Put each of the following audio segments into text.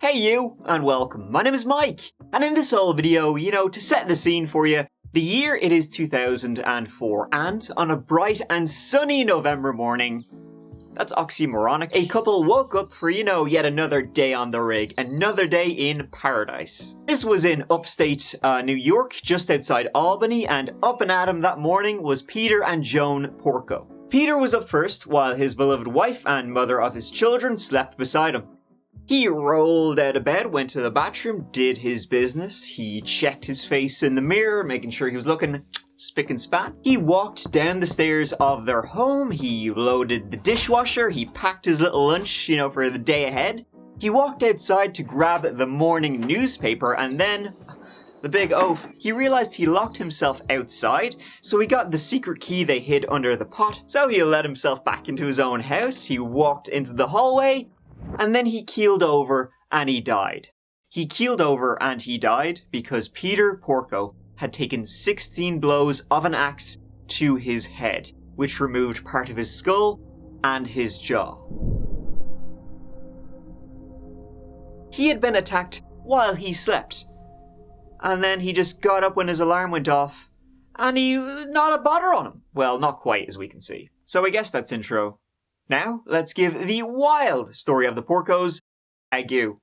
Hey you, and welcome. My name is Mike, and in this whole video, to set the scene for you, the year it is 2004, and on a bright and sunny November morning, that's oxymoronic, a couple woke up for, yet another day on the rig, another day in paradise. This was in upstate New York, just outside Albany, and up and at 'em that morning was Peter and Joan Porco. Peter was up first, while his beloved wife and mother of his children slept beside him. He rolled out of bed, went to the bathroom, did his business. He checked his face in the mirror, making sure he was looking spick and span. He walked down the stairs of their home. He loaded the dishwasher. He packed his little lunch, for the day ahead. He walked outside to grab the morning newspaper, and then, the big oaf, he realized he locked himself outside, so he got the secret key they hid under the pot. So he let himself back into his own house. He walked into the hallway, and then he keeled over and he died. He keeled over and he died because Peter Porco had taken 16 blows of an axe to his head, which removed part of his skull and his jaw. He had been attacked while he slept, and then he just got up when his alarm went off, and he not a bother on him. Well, not quite, as we can see. So I guess that's intro. Now, let's give the wild story of the Porcos a go.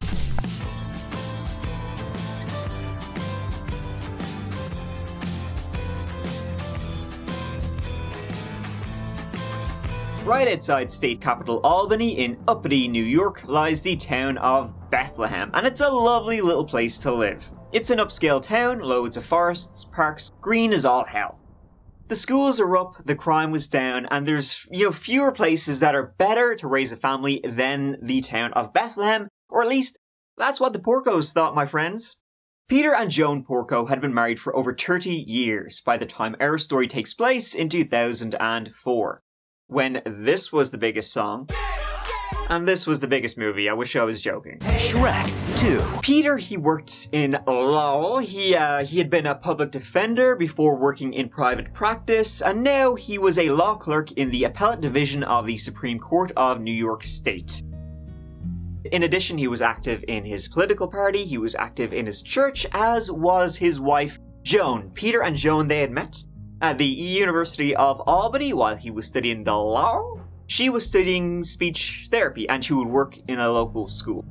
Right outside state capital Albany in uppity New York lies the town of Bethlehem, and it's a lovely little place to live. It's an upscale town, loads of forests, parks, green as all hell. The schools are up, the crime was down, and there's, fewer places that are better to raise a family than the town of Bethlehem, or at least, that's what the Porcos thought, my friends. Peter and Joan Porco had been married for over 30 years by the time our story takes place in 2004, when this was the biggest song, and this was the biggest movie. I wish I was joking. Shrek 2. Peter, he worked in law. He had been a public defender before working in private practice, and now he was a law clerk in the appellate division of the Supreme Court of New York State. In addition, he was active in his political party, he was active in his church, as was his wife, Joan. Peter and Joan, they had met at the University of Albany while he was studying the law. She was studying speech therapy, and she would work in a local school.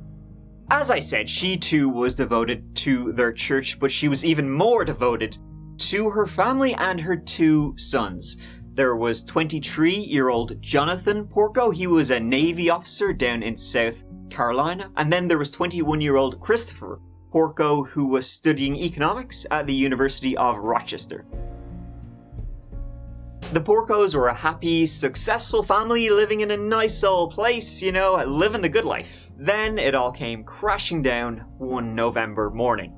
As I said, she too was devoted to their church, but she was even more devoted to her family and her two sons. There was 23-year-old Jonathan Porco. He was a Navy officer down in South Carolina. And then there was 21-year-old Christopher Porco, who was studying economics at the University of Rochester. The Porcos were a happy, successful family living in a nice old place, living the good life. Then it all came crashing down one November morning.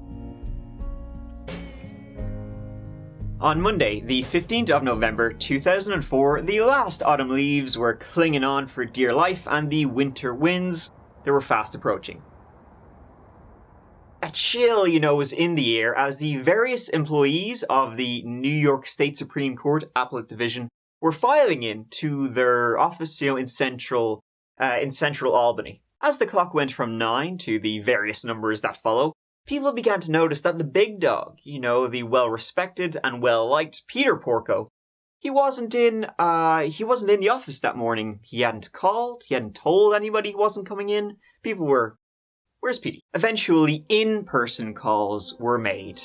On Monday, the 15th of November 2004, the last autumn leaves were clinging on for dear life, and the winter winds, they were fast approaching. A chill, was in the air as the various employees of the New York State Supreme Court Appellate Division were filing in to their office, in central Albany. As the clock went from 9 to the various numbers that follow, people began to notice that the big dog, the well-respected and well-liked Peter Porco, he wasn't in the office that morning. He hadn't called, he hadn't told anybody he wasn't coming in. People were, where's Petey? Eventually, in-person calls were made,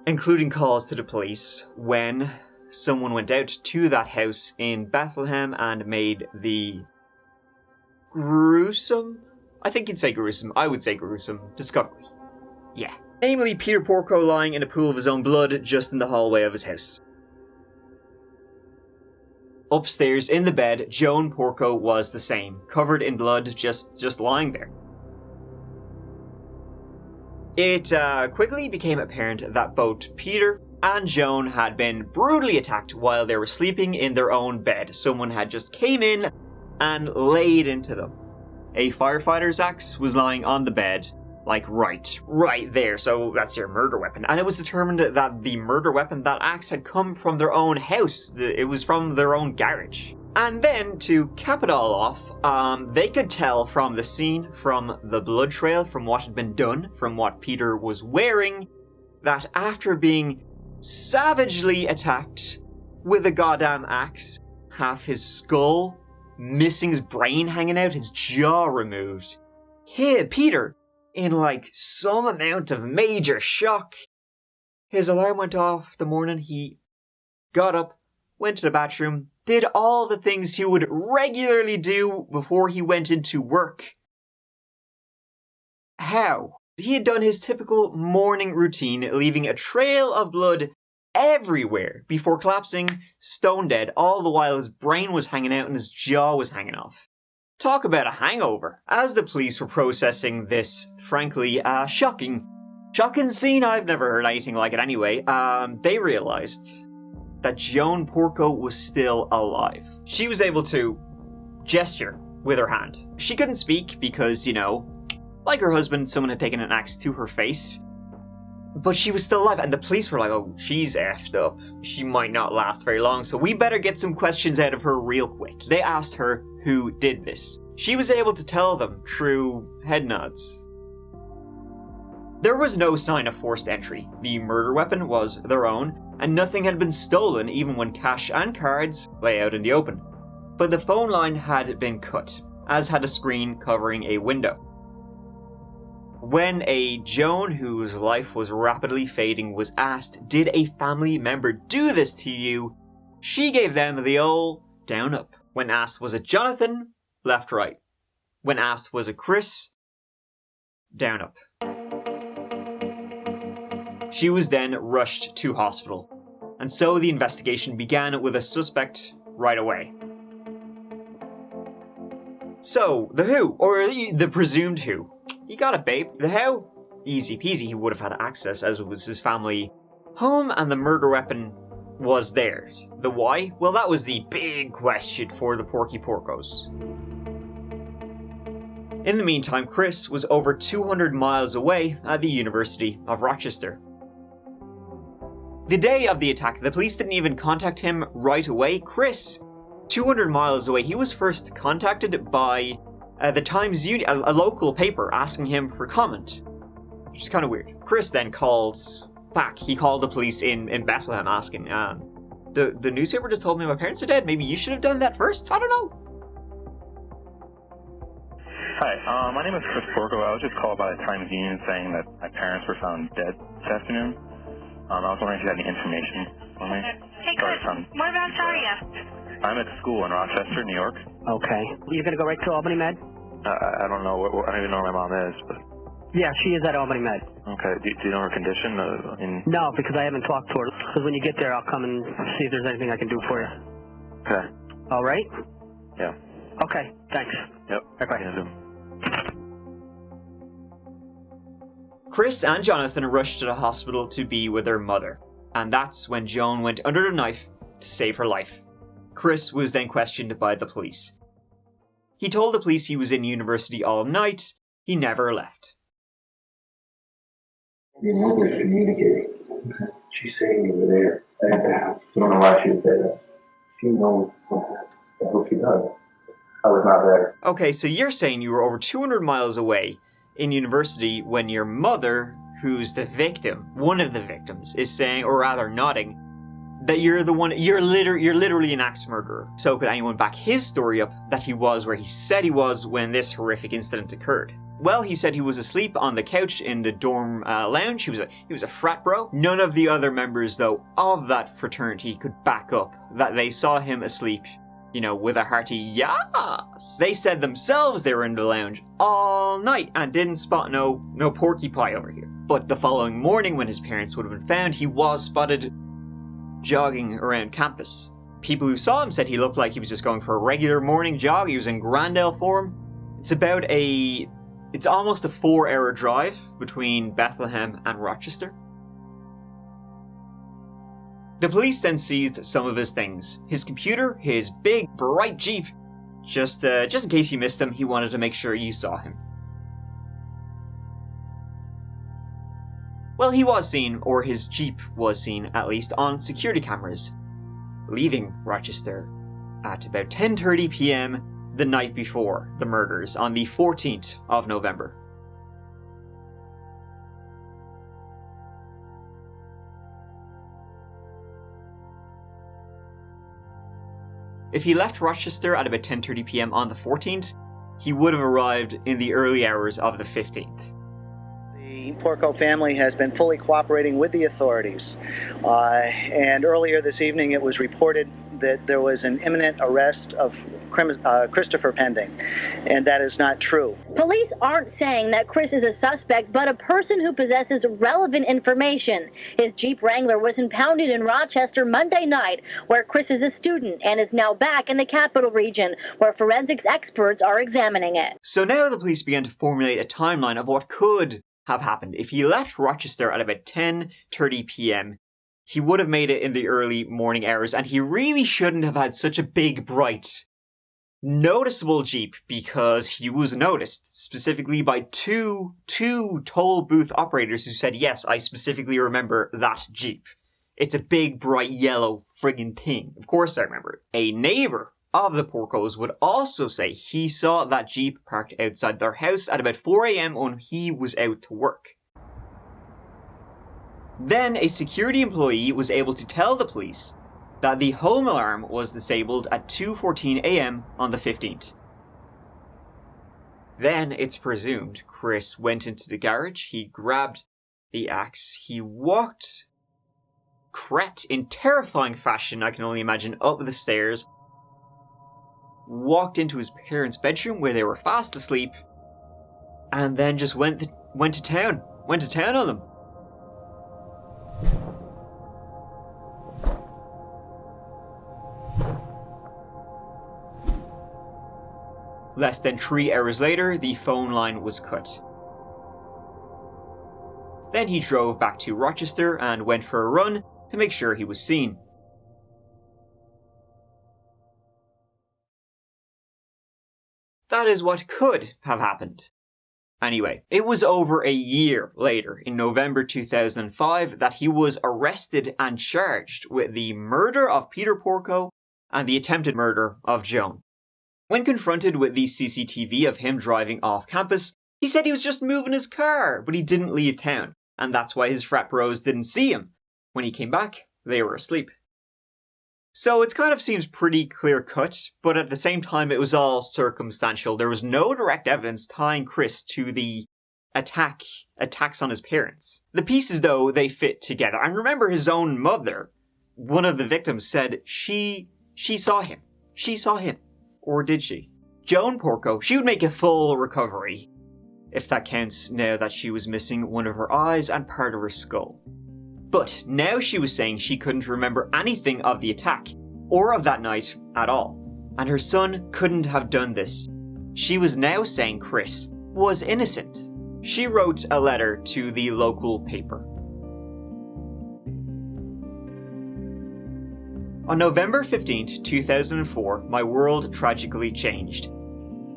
including calls to the police when someone went out to that house in Bethlehem and made the gruesome, I think you'd say gruesome, I would say gruesome, discovery. Yeah. Namely, Peter Porco lying in a pool of his own blood just in the hallway of his house. Upstairs in the bed, Joan Porco was the same, covered in blood, just lying there. It quickly became apparent that both Peter and Joan had been brutally attacked while they were sleeping in their own bed. Someone had just came in and laid into them. A firefighter's axe was lying on the bed, like right there, so that's your murder weapon. And it was determined that the murder weapon, that axe, had come from their own house. It was from their own garage. And then, to cap it all off, they could tell from the scene, from the blood trail, from what had been done, from what Peter was wearing, that after being savagely attacked with a goddamn axe, half his skull, missing his brain hanging out, his jaw removed, Peter, in like some amount of major shock, his alarm went off the morning he got up, went to the bathroom, did all the things he would regularly do before he went into work. How? He had done his typical morning routine, leaving a trail of blood everywhere before collapsing stone dead, all the while his brain was hanging out and his jaw was hanging off. Talk about a hangover. As the police were processing this, frankly, shocking scene, I've never heard anything like it anyway, they realized that Joan Porco was still alive. She was able to gesture with her hand. She couldn't speak because, like her husband, someone had taken an axe to her face. But she was still alive, and the police were like, oh, she's effed up. She might not last very long, so we better get some questions out of her real quick. They asked her who did this. She was able to tell them through head nods. There was no sign of forced entry. The murder weapon was their own, and nothing had been stolen even when cash and cards lay out in the open. But the phone line had been cut, as had a screen covering a window. When a Joan whose life was rapidly fading was asked, did a family member do this to you? She gave them the old down up. When asked, was it Jonathan? Left right. When asked, was it Chris? Down up. She was then rushed to hospital. And so the investigation began with a suspect right away. So, the who, or the presumed who. You got it, babe. The how? Easy peasy, he would have had access as it was his family home and the murder weapon was theirs. The why? Well, that was the big question for the Porcos. In the meantime, Chris was over 200 miles away at the University of Rochester. The day of the attack, the police didn't even contact him right away. Chris, 200 miles away, he was first contacted by the Times Union, a local paper, asking him for comment, which is kind of weird. Chris then called back. He called the police in Bethlehem asking, the newspaper just told me my parents are dead. Maybe you should have done that first? I don't know. Hi, my name is Chris Porco. I was just called by the Times Union saying that my parents were found dead this afternoon. I was wondering if you had any information for me. Hey Chris, whereabouts are you? I'm at school in Rochester, New York. Okay. You're going to go right to Albany Med? I don't know. I don't even know where my mom is, but... Yeah, she is at Albany Med. Okay. Do you know her condition? No, because I haven't talked to her. Because when you get there, I'll come and see if there's anything I can do for you. Okay. All right? Yeah. Okay, thanks. Yep. Bye-bye. Yeah. Chris and Jonathan rushed to the hospital to be with their mother, and that's when Joan went under the knife to save her life. Chris was then questioned by the police. He told the police he was in university all night. He never left. Your mother's communicating. She's saying you were there at the house. I don't know why she would say that. She knows what happened. I hope she does. I was not there. Okay, so you're saying you were over 200 miles away in university when your mother, who's the victim, one of the victims, is saying, or rather nodding, that you're the one, you're literally an axe murderer. So could anyone back his story up that he was where he said he was when this horrific incident occurred? Well, he said he was asleep on the couch in the dorm lounge. He was a frat bro. None of the other members, though, of that fraternity could back up that they saw him asleep, with a hearty yes. They said themselves they were in the lounge all night and didn't spot no porky pie over here. But the following morning, when his parents would have been found, he was spotted jogging around campus. People who saw him said he looked like he was just going for a regular morning jog. He was in Grandel form. It's almost a 4-hour drive between Bethlehem and Rochester. The police then seized some of his things. His computer, his big, bright Jeep. Just in case you missed him, he wanted to make sure you saw him. Well, he was seen, or his Jeep was seen at least, on security cameras, leaving Rochester at about 10:30 p.m. the night before the murders on the 14th of November. If he left Rochester at about 10:30 p.m. on the 14th, he would have arrived in the early hours of the 15th. The Porco family has been fully cooperating with the authorities. And earlier this evening it was reported that there was an imminent arrest of Christopher pending, and that is not true. Police aren't saying that Chris is a suspect, but a person who possesses relevant information. His Jeep Wrangler was impounded in Rochester Monday night, where Chris is a student, and is now back in the capital region, where forensics experts are examining it. So now the police began to formulate a timeline of what could have happened. If he left Rochester at about 10:30 p.m., he would have made it in the early morning hours, and he really shouldn't have had such a big, bright, noticeable Jeep, because he was noticed specifically by two toll booth operators who said, yes, I specifically remember that Jeep. It's a big, bright, yellow friggin' thing. Of course I remember it. A neighbor of the Porcos would also say he saw that Jeep parked outside their house at about 4 a.m. when he was out to work. Then a security employee was able to tell the police that the home alarm was disabled at 2:14 a.m. on the 15th. Then it's presumed Chris went into the garage, he grabbed the axe, he crept in terrifying fashion, I can only imagine, up the stairs, walked into his parents' bedroom where they were fast asleep, and then just went to town on them. Less than 3 hours later, the phone line was cut. Then he drove back to Rochester and went for a run to make sure he was seen. That is what could have happened. Anyway, it was over a year later, in November 2005, that he was arrested and charged with the murder of Peter Porco and the attempted murder of Joan. When confronted with the CCTV of him driving off campus, he said he was just moving his car, but he didn't leave town, and that's why his frat bros didn't see him. When he came back, they were asleep. So it kind of seems pretty clear-cut, but at the same time it was all circumstantial. There was no direct evidence tying Chris to the attacks on his parents. The pieces, though, they fit together. And remember, his own mother, one of the victims, said she saw him. She saw him. Or did she? Joan Porco, she would make a full recovery, if that counts, now that she was missing one of her eyes and part of her skull. But now she was saying she couldn't remember anything of the attack, or of that night at all, and her son couldn't have done this. She was now saying Chris was innocent. She wrote a letter to the local paper. On November 15th, 2004, my world tragically changed.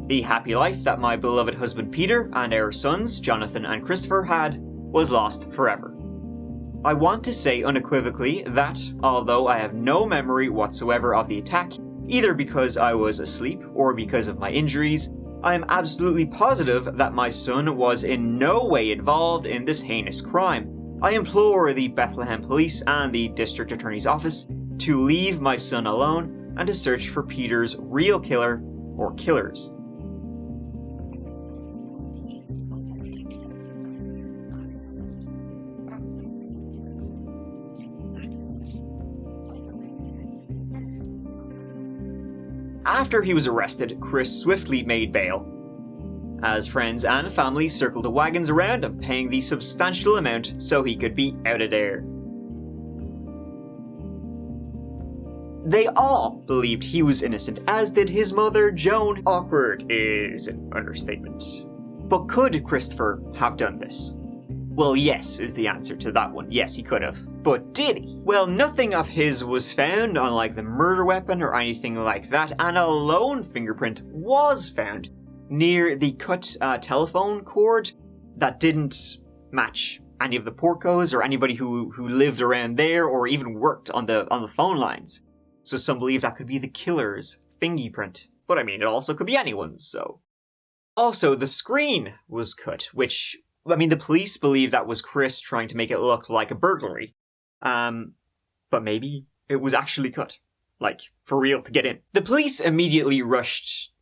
The happy life that my beloved husband Peter and our sons, Jonathan and Christopher, had was lost forever. I want to say unequivocally that, although I have no memory whatsoever of the attack, either because I was asleep or because of my injuries, I am absolutely positive that my son was in no way involved in this heinous crime. I implore the Bethlehem Police and the District Attorney's Office to leave my son alone and to search for Peter's real killer or killers. After he was arrested, Chris swiftly made bail, as friends and family circled the wagons around him, paying the substantial amount so he could be out of there. They all believed he was innocent, as did his mother, Joan. Awkward is an understatement. But could Christopher have done this? Well, yes is the answer to that one. Yes, he could have. But did he? Well, nothing of his was found, unlike the murder weapon or anything like that, and a lone fingerprint was found near the cut telephone cord that didn't match any of the Porcos or anybody who lived around there or even worked on the phone lines. So some believe that could be the killer's fingerprint. But I mean, it also could be anyone's, so. Also, the screen was cut, which, I mean, the police believe that was Chris trying to make it look like a burglary. But maybe it was actually cut. Like, for real, to get in. The police immediately rushed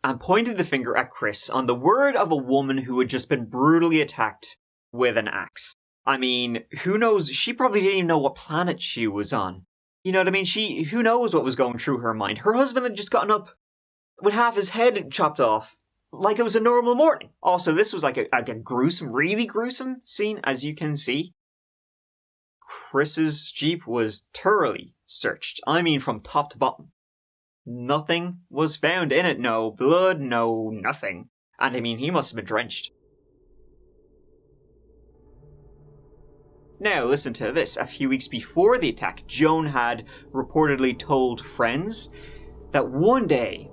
and pointed the finger at Chris on the word of a woman who had just been brutally attacked with an axe. I mean, who knows? She probably didn't even know what planet she was on. You know what I mean? Who knows what was going through her mind? Her husband had just gotten up with half his head chopped off, like it was a normal morning. Also, this was like a gruesome, really gruesome scene, as you can see. Chris's Jeep was thoroughly searched. I mean, from top to bottom. Nothing was found in it. No blood, no nothing. And I mean, he must have been drenched. Now, listen to this. A few weeks before the attack, Joan had reportedly told friends that one day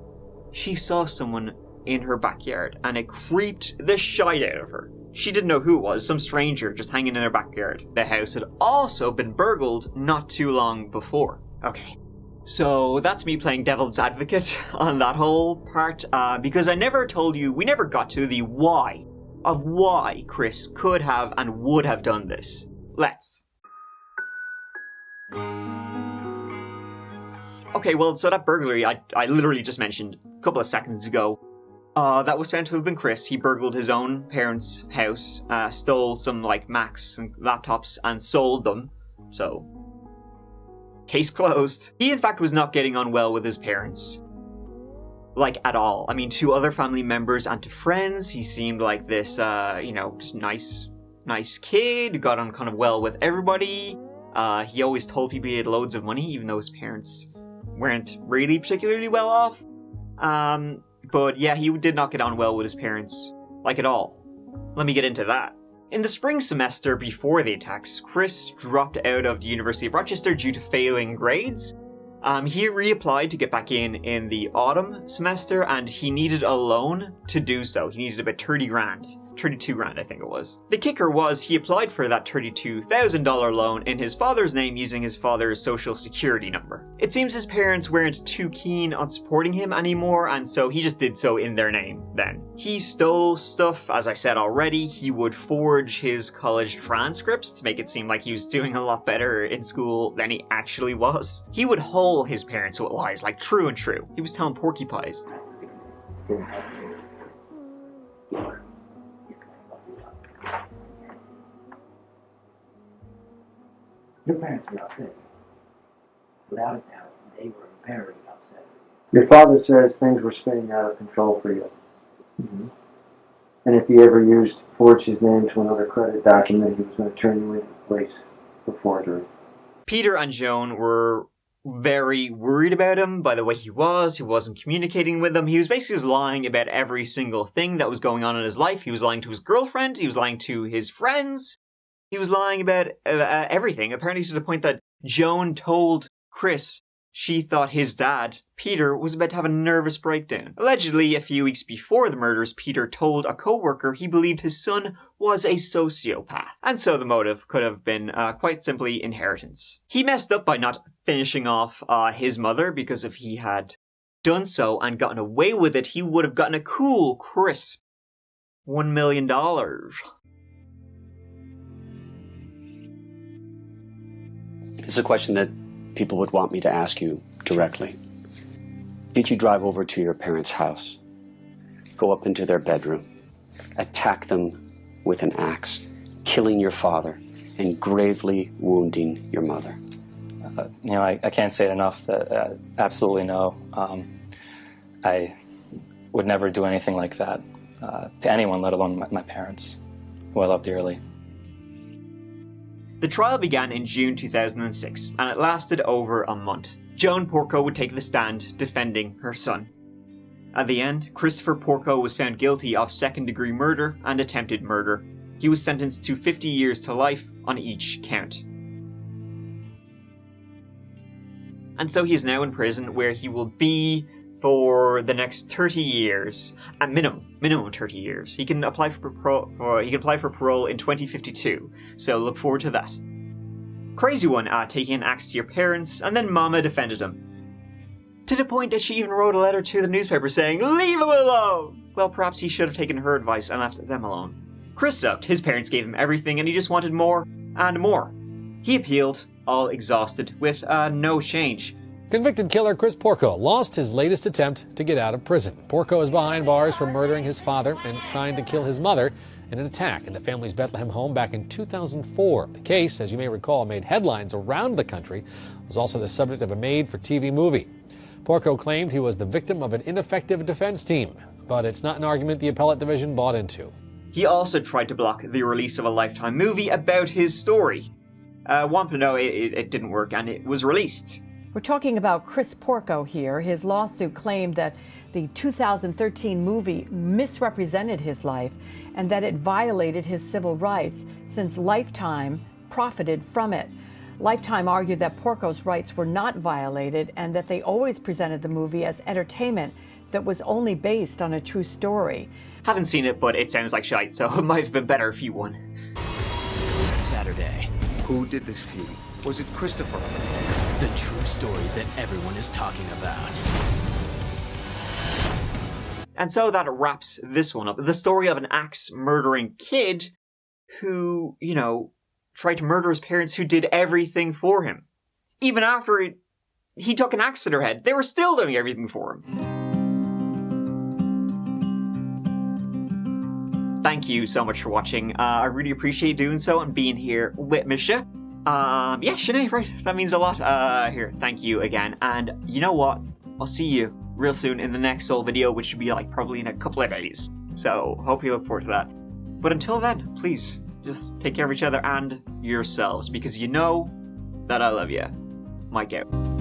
she saw someone in her backyard and it creeped the shite out of her. She didn't know who it was, some stranger just hanging in her backyard. The house had also been burgled not too long before. Okay, so that's me playing devil's advocate on that whole part, because I never told you, we never got to the why of why Chris could have and would have done this. Let's. Okay, well, so that burglary I literally just mentioned a couple of seconds ago, that was found to have been Chris. He burgled his own parents' house, stole some, like, Macs and laptops and sold them. So, case closed. He, in fact, was not getting on well with his parents. Like, at all. I mean, to other family members and to friends, he seemed like this, just nice kid, got on kind of well with everybody. He always told people he had loads of money, even though his parents weren't really particularly well off. But yeah, he did not get on well with his parents, like at all. Let me get into that. In the spring semester before the attacks, Chris dropped out of the University of Rochester due to failing grades. He reapplied to get back in the autumn semester, and he needed a loan to do so. He needed about 32 grand, I think it was. The kicker was he applied for that $32,000 loan in his father's name using his father's social security number. It seems his parents weren't too keen on supporting him anymore, and so he just did so in their name then. He stole stuff, as I said already. He would forge his college transcripts to make it seem like he was doing a lot better in school than he actually was. He would hole his parents with lies, like true and true. He was telling porcupines. Your parents were upset. Without a doubt, they were very upset. Your father says things were spinning out of control for you. Mm-hmm. And if he ever forged his name to another credit document, he was going to turn you into place for forgery. Peter and Joan were very worried about him by the way he wasn't communicating with them. He was basically just lying about every single thing that was going on in his life. He was lying to his girlfriend, he was lying to his friends. He was lying about everything, apparently to the point that Joan told Chris she thought his dad, Peter, was about to have a nervous breakdown. Allegedly, a few weeks before the murders, Peter told a co-worker he believed his son was a sociopath. And so the motive could have been quite simply inheritance. He messed up by not finishing off his mother, because if he had done so and gotten away with it, he would have gotten a cool, crisp $1 million. It's a question that people would want me to ask you directly. Did you drive over to your parents' house, go up into their bedroom, attack them with an axe, killing your father, and gravely wounding your mother? I can't say it enough that absolutely no. I would never do anything like that to anyone, let alone my parents, who I love dearly. The trial began in June 2006, and it lasted over a month. Joan Porco would take the stand defending her son. At the end, Christopher Porco was found guilty of second-degree murder and attempted murder. He was sentenced to 50 years to life on each count. And so he is now in prison, where he will be for the next 30 years, at minimum 30 years. He can apply for parole in 2052, so look forward to that. Crazy one, taking an axe to your parents, and then Mama defended him. To the point that she even wrote a letter to the newspaper saying, "Leave him alone!" Well, perhaps he should have taken her advice and left them alone. Chris sucked. His parents gave him everything and he just wanted more and more. He appealed, all exhausted, with no change. Convicted killer Chris Porco lost his latest attempt to get out of prison. Porco is behind bars for murdering his father and trying to kill his mother in an attack in the family's Bethlehem home back in 2004. The case, as you may recall, made headlines around the country, was also the subject of a made-for-TV movie. Porco claimed he was the victim of an ineffective defense team, but it's not an argument the appellate division bought into. He also tried to block the release of a Lifetime movie about his story. Wampano, it didn't work, and it was released. We're talking about Chris Porco here. His lawsuit claimed that the 2013 movie misrepresented his life and that it violated his civil rights since Lifetime profited from it. Lifetime argued that Porco's rights were not violated and that they always presented the movie as entertainment that was only based on a true story. Haven't seen it, but it sounds like shite, so it might have been better if you won. Saturday. Who did this to you? Was it Christopher? The true story that everyone is talking about. And so that wraps this one up. The story of an axe-murdering kid who, tried to murder his parents who did everything for him. Even after he took an axe to their head, they were still doing everything for him. Thank you so much for watching. I really appreciate doing so and being here with Misha. Yeah, Sinead, right. That means a lot. Here, thank you again. And you know what? I'll see you real soon in the next Soul video, which should be like probably in a couple of days. So, hope you look forward to that. But until then, please, just take care of each other and yourselves, because you know that I love you. Mike out.